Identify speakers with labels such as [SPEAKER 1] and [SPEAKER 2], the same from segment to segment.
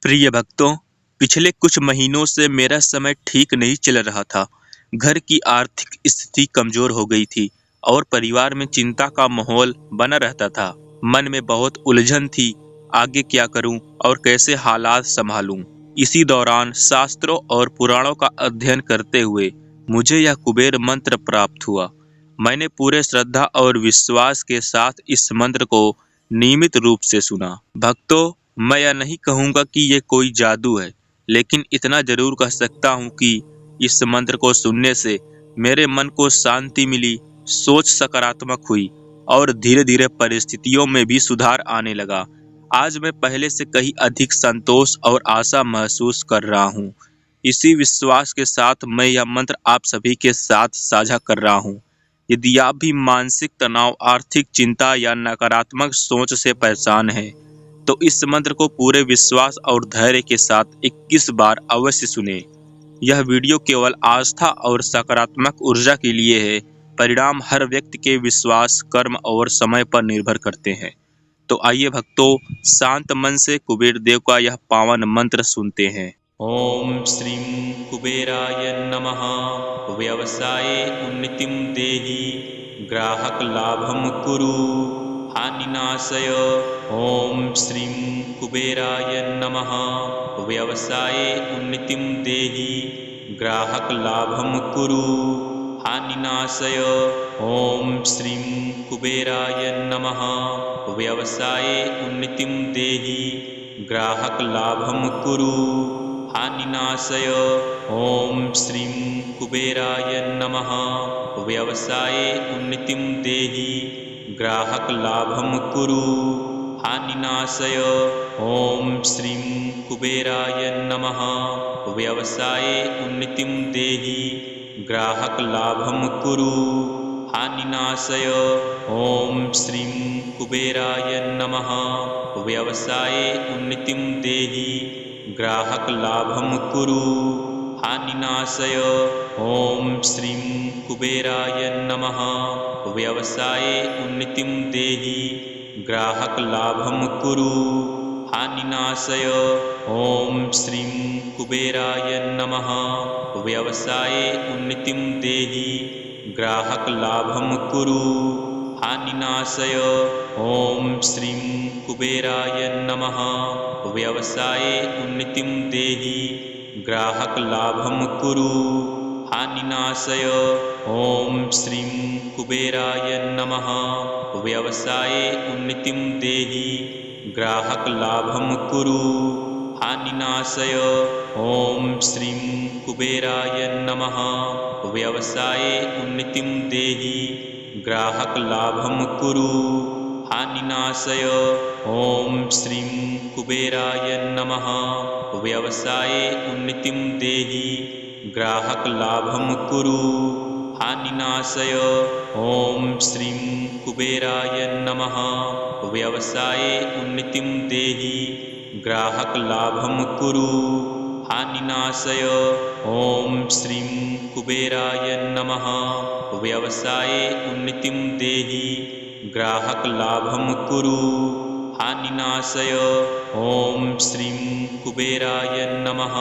[SPEAKER 1] प्रिय भक्तों, पिछले कुछ महीनों से मेरा समय ठीक नहीं चल रहा था। घर की आर्थिक स्थिति कमजोर हो गई थी और परिवार में चिंता का माहौल बना रहता था। मन में बहुत उलझन थी, आगे क्या करूं और कैसे हालात संभालूं। इसी दौरान शास्त्रों और पुराणों का अध्ययन करते हुए मुझे यह कुबेर मंत्र प्राप्त हुआ। मैंने पूरे श्रद्धा और विश्वास के साथ इस मंत्र को नियमित रूप से सुना। भक्तों, मैं यह नहीं कहूँगा कि ये कोई जादू है, लेकिन इतना जरूर कह सकता हूँ कि इस मंत्र को सुनने से मेरे मन को शांति मिली, सोच सकारात्मक हुई और धीरे धीरे परिस्थितियों में भी सुधार आने लगा। आज मैं पहले से कहीं अधिक संतोष और आशा महसूस कर रहा हूँ। इसी विश्वास के साथ मैं यह मंत्र आप सभी के साथ साझा कर रहा हूँ। यदि आप भी मानसिक तनाव, आर्थिक चिंता या नकारात्मक सोच से परेशान हैं, तो इस मंत्र को पूरे विश्वास और धैर्य के साथ 21 बार अवश्य सुने। यह वीडियो केवल आस्था और सकारात्मक ऊर्जा के लिए है। परिणाम हर व्यक्ति के विश्वास, कर्म और समय पर निर्भर करते हैं। तो आइए भक्तों, शांत मन से कुबेर देव का यह पावन मंत्र सुनते हैं। ओम श्रीं कुबेराय नमः। व्यवसाये उन्नतिं देहि, ग्राहक लाभम कुरु, हानिनाशय। ओम श्रीं कुबेराय नमः। व्यवसाये उन्नतिं देहि, ग्राहक लाभम कुरु, हानिनाशय। ओम श्रीं कुबेराय नमः। व्यवसाये उन्नतिं देहि, ग्राहक लाभम कुरु, हानिनाशय। ओम श्रीं कुबेराय नमः। व्यवसाये उन्नतिं देहि, ग्राहक लाभम कुरु, हानिनाशय। ओम श्रीं कुबेराय नमः। व्यवसाये उन्नतिं देहि, ग्राहक लाभम कुरु, हानिनाशय। ओम श्रीं कुबेराय नमः। व्यवसाये उन्नतिं देहि, ग्राहक लाभम कुरु, हानिनाशय। ओम श्रीं कुबेराय नमः। व्यवसाये उन्नतिं देहि, ग्राहक लाभम कुरु, हानिनाशय। ओम श्रीं कुबेराय नमः। व्यवसाये उन्नतिं देहि, ग्राहक लाभम कुरु, हानिनाशय। ओम श्रीं कुबेराय नमः। व्यवसाये उन्नतिं देहि, ग्राहक लाभम कुरु, हानिनाशय। ओम श्रीं कुबेराय नमः। व्यवसाये उन्नतिं देहि, ग्राहक लाभम कुरु, हानिनाशय। ओम श्रीं कुबेराय नमः। व्यवसाये उन्नतिं देहि, ग्राहक लाभम कुरु, हानिनाशय। ओम श्रीं कुबेराय नमः। व्यवसाये उन्नतिं देहि, ग्राहक लाभम कुरु, हानिनाशय। ओम श्रीं कुबेराय नमः। व्यवसाये उन्नतिं देहि, ग्राहक लाभम कुरु, हानिनाशय। ओम श्रीं कुबेराय नमः। व्यवसाये उन्नतिं देहि, ग्राहक लाभम कुरु, हानिनाशय। ओम श्रीं कुबेराय नमः।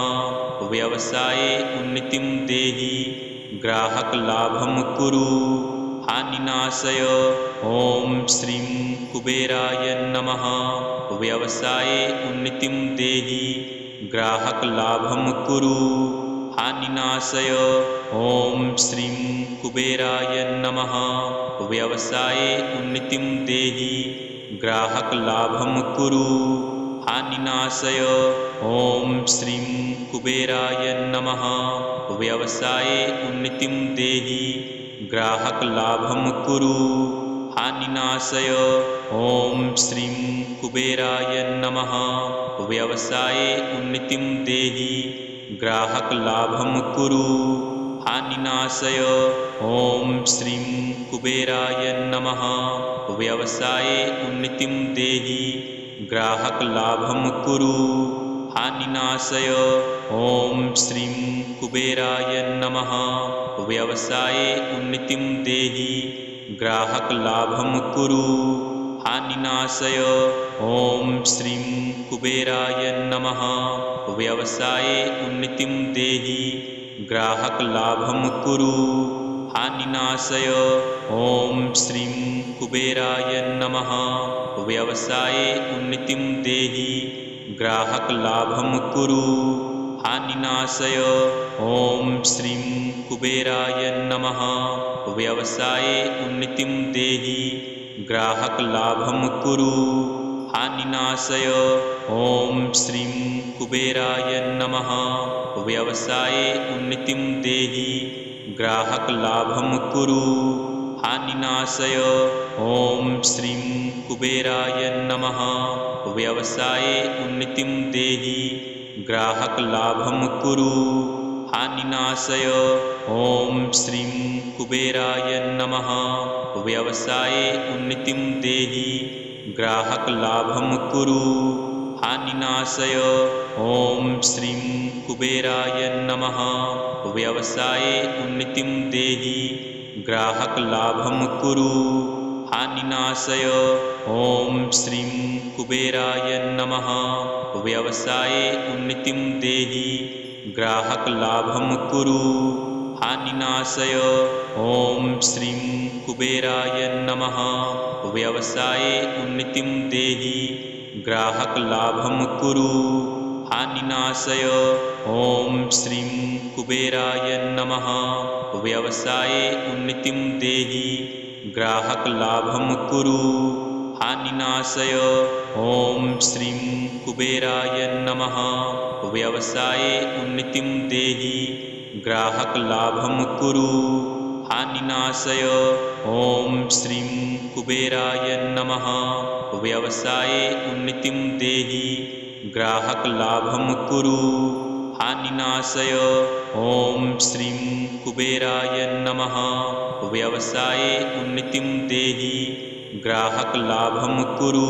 [SPEAKER 1] व्यवसाये उन्नतिं देहि, ग्राहक लाभम कुरु, हानिनाशय। ओम श्रीं कुबेराय नमः। व्यवसाये उन्नतिं देहि, ग्राहक लाभम कुरु, हानिनाशय। ओम श्रीं कुबेराय नमः। व्यवसाये उन्नतिं देहि, ग्राहक लाभम कुरु, हानिनाशय। ओम श्रीं कुबेराय नमः। व्यवसाये उन्नतिं देहि, ग्राहक लाभम कुरु, हानिनाशय। ओम श्रीं कुबेराय नमः। व्यवसाये उन्नतिं देहि, ग्राहक लाभम कुरु, हानिनाशय। ओम श्रीं कुबेराय नमः। व्यवसाये उन्नतिं देहि, ग्राहक लाभम कुरु, हानिनाशय। ओम श्रीं कुबेराय नमः। व्यवसाये उन्नतिं देहि, ग्राहक लाभम कुरु, हानिनाशय। ॐ श्रीं कुबेराय नमः। व्यवसाये उन्नतिं देहि ग्राहकलाभं कुरु। हानिनाशय। ॐ श्रीं कुबेराय नमः। व्यवसाये उन्नतिं देहि ग्राहकलाभं कुरु। हानिनाशय। ॐ श्रीं कुबेराय नमः। व्यवसाये उन्नतिं देहि ग्राहकलाभं कुरु। हानिनाशय। ॐ श्रीं कुबेराय नमः। व्यवसाये उन्नतिं देहि ग्राहकलाभं कुरु। हानिनाशय। ॐ श्रीं कुबेराय नमः। व्यवसाये उन्नतिं देहि ग्राहकलाभं कुरु। हानिनाशय। ॐ श्रीं कुबेराय नमः। व्यवसाये उन्नतिं देहि ग्राहकलाभं कुरु। हानिनाशय। ॐ श्रीं कुबेराय नमः। व्यवसाये उन्नतिं देहि ग्राहकलाभं कुरु। हानिनाशय। ॐ श्रीं कुबेराय नमः। व्यवसाये उन्नतिं देहि ग्राहकलाभं कुरु। हानिनाशय। ॐ श्रीं कुबेराय नमः। व्यवसाये उन्नतिं देहि ग्राहकलाभं कुरु। हानिनाशय। ॐ श्रीं कुबेराय नमः। व्यवसाये उन्नतिं देहि ग्राहकलाभं कुरु। हानिनाशय। ॐ श्रीं कुबेराय नमः। व्यवसाये उन्नतिं देहि ग्राहकलाभं कुरु। हानिनाशय। ॐ श्रीं कुबेराय नमः। व्यवसाये उन्नतिं देहि ग्राहकलाभं कुरु। हानिनाशय। ॐ श्रीं कुबेराय नमः। व्यवसाये उन्नतिं देहि ग्राहकलाभं कुरु।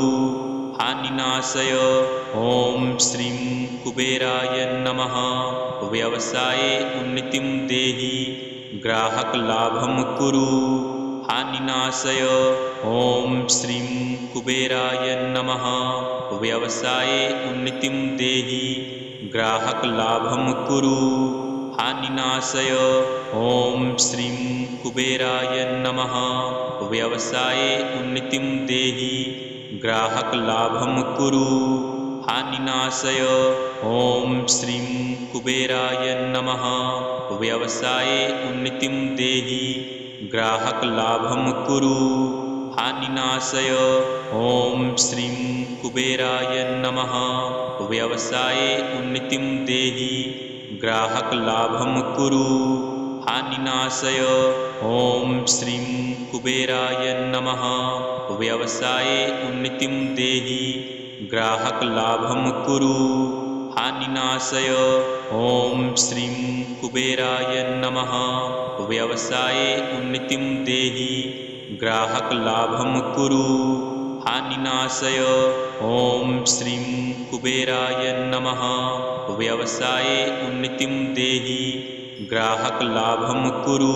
[SPEAKER 1] हानिनाशय। ॐ श्रीं कुबेराय नमः। व्यवसाये उन्नतिं देहि ग्राहकलाभं कुरु। हानिनाशय। ॐ श्रीं कुबेराय नमः। व्यवसाये उन्नतिं देहि ग्राहकलाभं कुरु। हानिनाशय। ॐ श्रीं कुबेराय नमः। व्यवसाये उन्नतिं देहि ग्राहकलाभं कुरु। हानिनाशय। ॐ श्रीं कुबेराय नमः। व्यवसाये उन्नतिं देहि ग्राहकलाभं कुरु। हानिनाशय। ॐ श्रीं कुबेराय नमः। व्यवसाये उन्नतिं देहि ग्राहकलाभं कुरु। हानिनाशय। ॐ श्रीं कुबेराय नमः। व्यवसाये उन्नतिं देहि ग्राहकलाभं कुरु। हानिनाशय। ॐ श्रीं कुबेराय नमः। व्यवसाये उन्नतिं देहि ग्राहकलाभं कुरु। हानिनाशय। ॐ श्रीं कुबेराय नमः। व्यवसाये उन्नतिं देहि ग्राहकलाभं कुरु।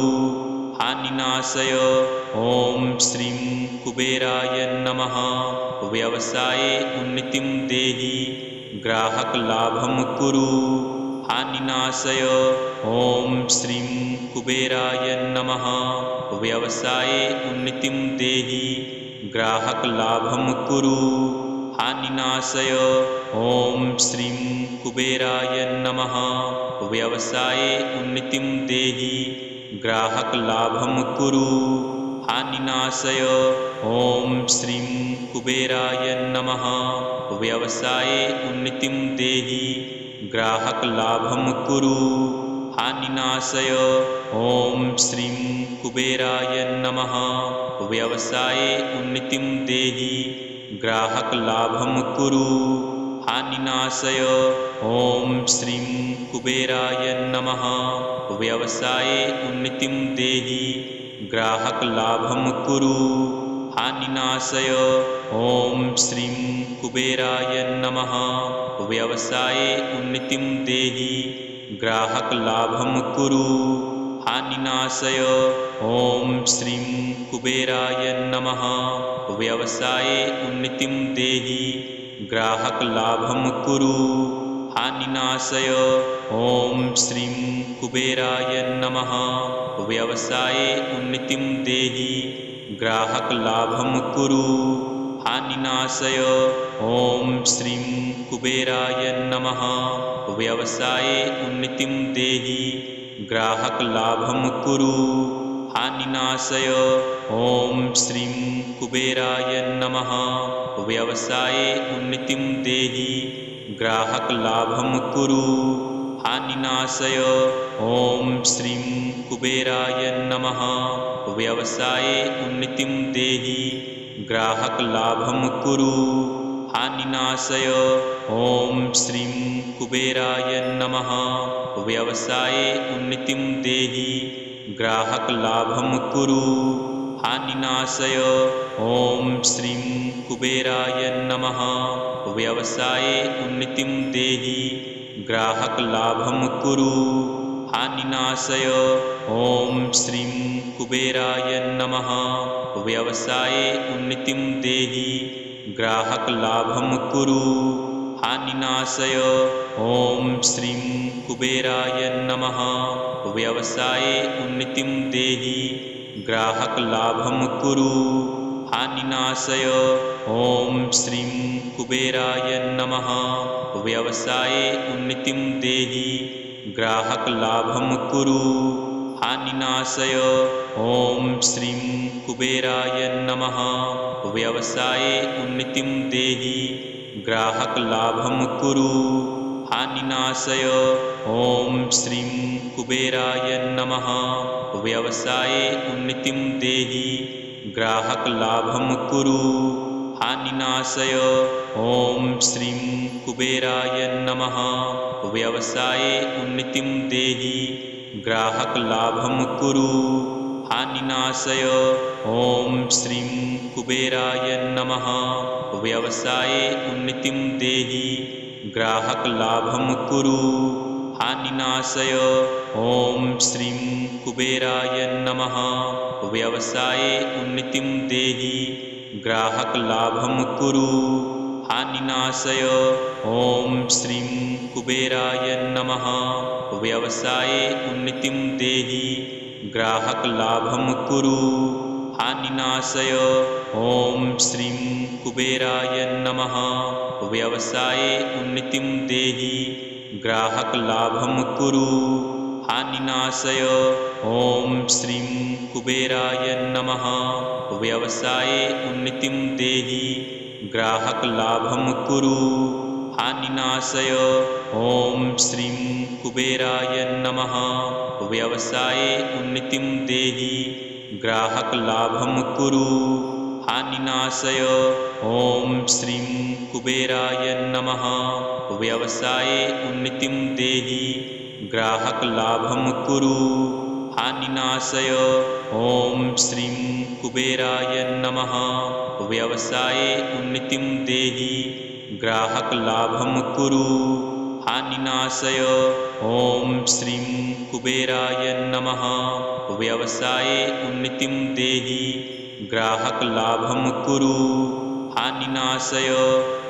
[SPEAKER 1] हानिनाशय। ॐ श्रीं कुबेराय नमः। व्यवसाये उन्नतिं देहि ग्राहकलाभं कुरु। हानिनाशय। ॐ श्रीं कुबेराय नमः। व्यवसाये उन्नतिं देहि ग्राहकलाभं कुरु। हानिनाशय। ॐ श्रीं कुबेराय नमः। व्यवसाये उन्नतिं देहि ग्राहकलाभं कुरु। हानिनाशय। ॐ श्रीं कुबेराय नमः। व्यवसाये उन्नतिं देहि ग्राहकलाभं कुरु। हानिनाशय। ॐ श्रीं कुबेराय नमः। व्यवसाये उन्नतिं देहि ग्राहकलाभं कुरु। हानिनाशय। ॐ श्रीं कुबेराय नमः। व्यवसाये उन्नतिं देहि ग्राहकलाभं कुरु। हानिनाशय। ॐ श्रीं कुबेराय नमः। व्यवसाये उन्नतिं देहि ग्राहकलाभं कुरु। हानिनाशय ॐ श्रीं कुबेराय नमः व्यवसाये उन्नतिं देहि ग्राहकलाभं कुरु हानिनाशय ॐ श्रीं कुबेराय नमः व्यवसाये उन्नतिं देहि ग्राहकलाभं कुरु हानिनाशय ॐ श्रीं कुबेराय नमः व्यवसाये उन्नतिं देहि ग्राहकलाभं कुरु हानिनाशय ॐ श्रीं कुबेराय नमः व्यवसाये उन्नतिं देहि ग्राहकलाभं कुरु हानिनाशय ॐ श्रीं कुबेराय नमः व्यवसाये उन्नतिं देहि ग्राहकलाभं कुरु हानिनाशय ॐ श्रीं कुबेराय नमः व्यवसाये उन्नतिं देहि ग्राहकलाभं कुरु हानिनाशय ॐ श्रीं कुबेराय नमः व्यवसाये उन्नतिं देहि ग्राहकलाभं कुरु हानिनाशय ॐ श्रीं कुबेराय नमः व्यवसाये उन्नतिं देहि ग्राहकलाभं कुरु हानिनाशय ॐ श्रीं कुबेराय नमः व्यवसाये उन्नतिं देहि ग्राहकलाभं कुरु हानिनाशय ॐ श्रीं कुबेराय नमः व्यवसाये उन्नतिं देहि ग्राहकलाभं कुरु हानिनाशय ॐ श्रीं कुबेराय नमः व्यवसाये उन्नतिं देहि ग्राहकलाभं कुरु हानिनाशय ॐ श्रीं कुबेराय नमः व्यवसाये उन्नतिं देहि ग्राहकलाभं कुरु हानिनाशय ॐ श्रीं कुबेराय नमः व्यवसाये उन्नतिं देहि ग्राहकलाभं कुरु हानिनाशय ॐ श्रीं कुबेराय नमः व्यवसाये उन्नतिं देहि ग्राहकलाभं कुरु हानिनाशय ॐ श्रीं कुबेराय नमः व्यवसाये उन्नतिं देहि ग्राहकलाभं कुरु हानिनाशय ॐ श्रीं कुबेराय नमः व्यवसाये उन्नतिं देहि ग्राहकलाभं कुरु हानिनाशय ॐ श्रीं कुबेराय नमः व्यवसाये उन्नतिं देहि ग्राहकलाभं कुरु हानिनाशय ॐ श्रीं कुबेराय नमः व्यवसाये उन्नतिं देहि ग्राहकलाभं कुरु हानिनाशय ॐ श्रीं कुबेराय नमः व्यवसाये उन्नतिं देहि ग्राहकलाभं कुरु हानिनाशय ॐ श्रीं कुबेराय नमः व्यवसाये उन्नतिं देहि ग्राहकलाभं कुरु हानिनाशय ॐ श्रीं कुबेराय नमः व्यवसाये उन्नतिं देहि ग्राहकलाभं कुरु हानिनाशय ॐ श्रीं कुबेराय नमः व्यवसाये उन्नतिं देहि ग्राहकलाभं कुरु हानिनाशय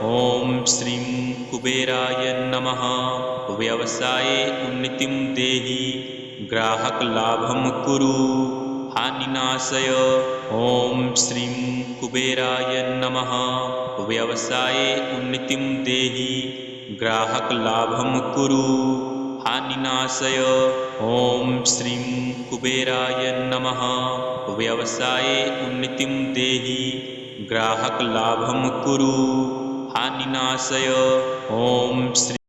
[SPEAKER 1] ॐ श्रीं कुबेराय नमः व्यवसाये उन्नतिं देहि ग्राहकलाभं कुरु हानिनाशय ॐ श्रीं कुबेराय नमः व्यवसाये उन्नतिं देहि ग्राहकलाभं कुरु हानिनाशय ॐ श्रीं कुबेराय नमः व्यवसाये उन्नतिं देहि ग्राहकलाभं कुरु हानिनाशय ॐ श्री